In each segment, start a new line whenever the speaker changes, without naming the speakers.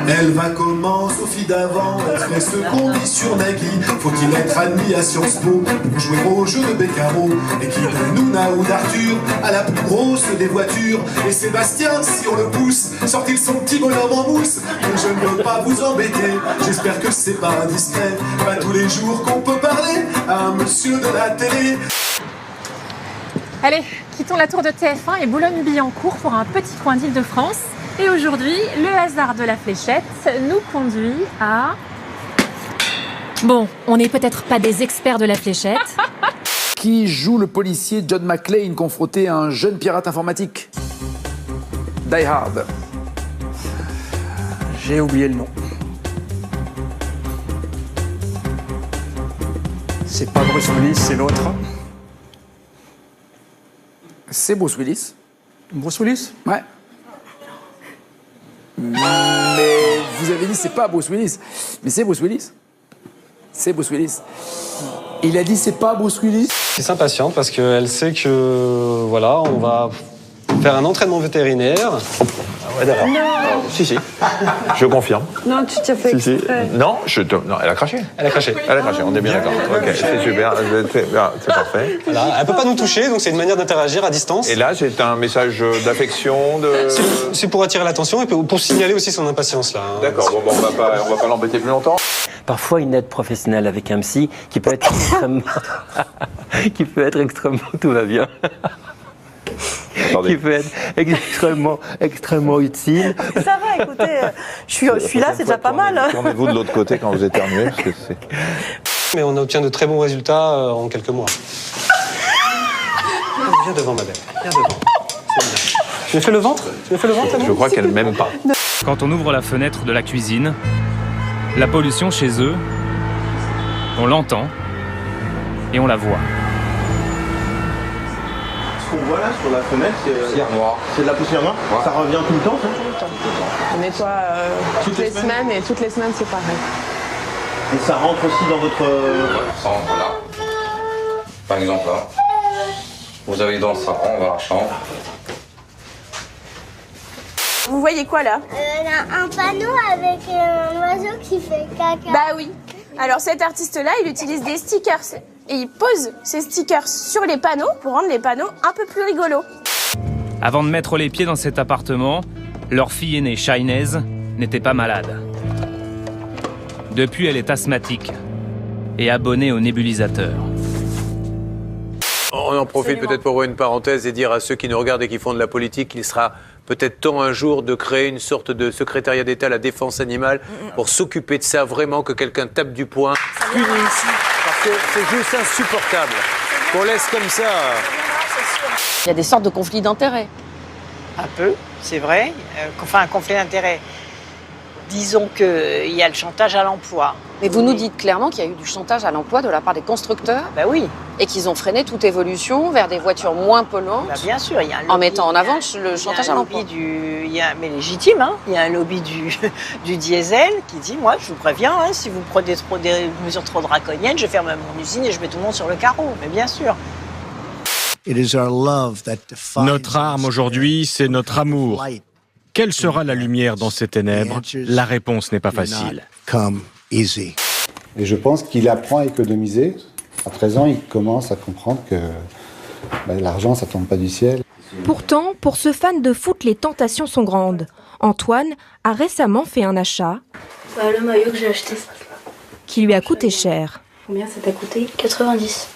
Elle va comment, Sophie d'avant, elle fait ce qu'on dit sur Nagui. Faut-il être admis à Sciences Po pour jouer au jeu de Beccaro? Et qui de Nouna ou d'Arthur a la plus grosse des voitures? Et Sébastien, si on le pousse, sort-il son petit bonhomme en mousse? Mais je ne veux pas vous embêter, j'espère que c'est pas indiscret. Pas tous les jours qu'on peut parler à un monsieur de la télé.
Allez, quittons la tour de TF1 et Boulogne-Billancourt pour un petit coin d'Île-de-France. Et aujourd'hui, le hasard de la fléchette nous conduit à... Bon, on n'est peut-être pas des experts de la fléchette.
Qui joue le policier John McClane confronté à un jeune pirate informatique? Die Hard.
J'ai oublié le nom. C'est pas Bruce Willis, c'est l'autre.
C'est Bruce Willis.
Bruce Willis?
Ouais. Mais vous avez dit c'est pas Bruce Willis. Mais c'est Bruce Willis. C'est Bruce Willis. Il a dit c'est pas Bruce Willis.
Elle s'impatiente parce qu'elle sait que voilà, on va faire un entraînement vétérinaire.
Ah ouais, d'accord. Si, je confirme.
Non, tu t'as fait exprès.
Non, non, elle a craché.
Elle a craché.
Elle a craché, on est bien d'accord. Ok, c'est super, c'est parfait.
Voilà, elle peut pas nous toucher, donc c'est une manière d'interagir à distance.
Et là, c'est un message d'affection, de...
C'est pour attirer l'attention et pour signaler aussi son impatience, là.
D'accord, bon, on va pas l'embêter plus longtemps.
Parfois une aide professionnelle avec un psy qui peut être extrêmement tout va bien.
Attendez.
Qui peut être extrêmement utile.
Ça va, écoutez, je suis là, c'est déjà pas mal.
Tournez-vous de l'autre côté quand vous éternuez, parce que c'est...
Mais on obtient de très bons résultats en quelques mois. Viens devant, ma belle. Viens devant. C'est bien. Tu me fais le ventre?
Je crois qu'elle m'aime pas.
Quand on ouvre la fenêtre de la cuisine, la pollution chez eux, on l'entend et on la voit.
Ce qu'on voit là sur la fenêtre, c'est de la poussière noire. Ouais. Ça revient tout le temps, ça?
On nettoie toutes les semaines et toutes les semaines c'est pareil.
Et ça rentre aussi dans votre...
Ça rentre là. Par exemple là. Vous avez dans le sapin, on va à la chambre.
Vous voyez quoi là?
Un panneau avec un oiseau qui fait caca.
Bah oui. Alors cet artiste-là, il utilise des stickers. Et il pose ces stickers sur les panneaux pour rendre les panneaux un peu plus rigolos.
Avant de mettre les pieds dans cet appartement, leur fille aînée, Shainez, n'était pas malade. Depuis, elle est asthmatique et abonnée au nébulisateur.
On en profite peut-être pour ouvrir une parenthèse et dire à ceux qui nous regardent et qui font de la politique qu'il sera peut-être temps un jour de créer une sorte de secrétariat d'État à la défense animale pour s'occuper de ça, vraiment que quelqu'un tape du poing, punisse, parce que c'est juste insupportable qu'on laisse comme ça.
Il y a des sortes de conflits d'intérêts.
Un peu, c'est vrai. Enfin, un conflit d'intérêts. Disons qu'il y a le chantage à l'emploi.
Mais vous nous dites clairement qu'il y a eu du chantage à l'emploi de la part des constructeurs.
Ben oui.
Et qu'ils ont freiné toute évolution vers des voitures moins polluantes.
Ben bien sûr, il y a un lobby,
en mettant en avant le chantage à l'emploi.
Mais légitime, hein. Il y a un lobby du diesel qui dit, moi, je vous préviens, hein, si vous prenez des mesures trop draconiennes, je ferme mon usine et je mets tout le monde sur le carreau. Mais bien sûr.
Notre arme aujourd'hui, c'est notre amour. Quelle sera la lumière dans ces ténèbres? La réponse n'est pas facile.
Et je pense qu'il apprend à économiser. À présent, il commence à comprendre que l'argent, ça tombe pas du ciel.
Pourtant, pour ce fan de foot, les tentations sont grandes. Antoine a récemment fait un achat.
Le maillot que j'ai acheté.
Qui lui a coûté cher.
Combien ça t'a coûté? 90.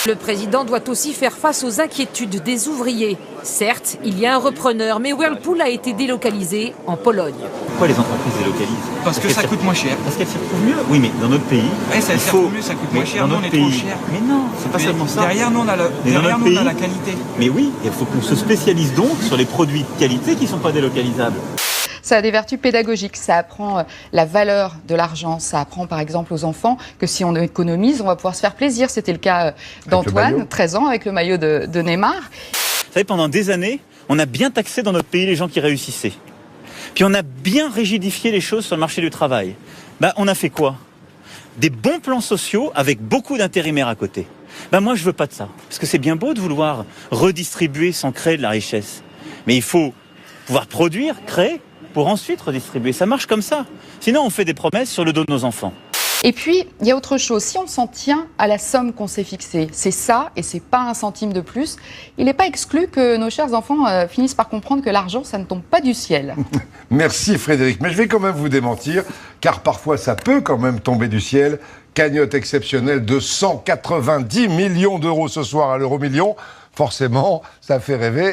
Le président doit aussi faire face aux inquiétudes des ouvriers. Certes, il y a un repreneur, mais Whirlpool a été délocalisé en Pologne.
Pourquoi les entreprises délocalisent?
Parce que ça coûte moins cher.
Parce qu'elles s'y retrouvent mieux? Oui, mais dans notre pays...
Oui, ça circule mieux, ça coûte moins cher, nous on est trop cher.
Mais non, c'est pas seulement ça.
Derrière nous, on a la qualité.
Mais oui, il faut qu'on se spécialise donc sur les produits de qualité qui ne sont pas délocalisables.
Ça a des vertus pédagogiques, ça apprend la valeur de l'argent, ça apprend par exemple aux enfants que si on économise, on va pouvoir se faire plaisir. C'était le cas d'Antoine, 13 ans, avec le maillot de Neymar.
Vous savez, pendant des années, on a bien taxé dans notre pays les gens qui réussissaient. Puis on a bien rigidifié les choses sur le marché du travail. On a fait quoi? Des bons plans sociaux avec beaucoup d'intérimaires à côté. Moi, je veux pas de ça. Parce que c'est bien beau de vouloir redistribuer sans créer de la richesse. Mais il faut pouvoir produire, créer. pour ensuite redistribuer. Ça marche comme ça. Sinon, on fait des promesses sur le dos de nos enfants.
Et puis, il y a autre chose. Si on s'en tient à la somme qu'on s'est fixée, c'est ça et c'est pas un centime de plus, il n'est pas exclu que nos chers enfants finissent par comprendre que l'argent, ça ne tombe pas du ciel.
Merci Frédéric, mais je vais quand même vous démentir, car parfois ça peut quand même tomber du ciel. Cagnotte exceptionnelle de 190 millions d'euros ce soir à l'euro-million. Forcément, ça fait rêver.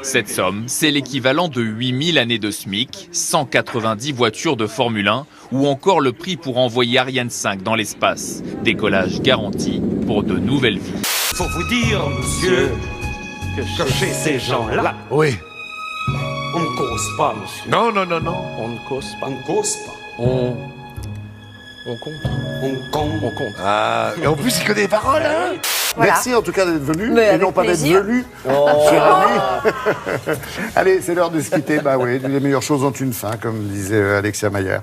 Cette somme, c'est l'équivalent de 8000 années de SMIC, 190 voitures de Formule 1 ou encore le prix pour envoyer Ariane 5 dans l'espace. Décollage garanti pour de nouvelles vies.
Faut vous dire, monsieur, que chez ces gens-là,
oui,
on ne cause pas, monsieur.
Non, non, non, non.
On ne cause pas. On ne cause pas. On compte. On compte. On compte.
Ah, et en plus, il connaît les paroles, hein.
Voilà.
Merci en tout cas d'être venu,
Mais
et
avec
non pas d'être
plaisir.
venu.
Oh.
Allez, c'est l'heure de se quitter. Bah oui, les meilleures choses ont une fin, comme disait Alexia Maillard.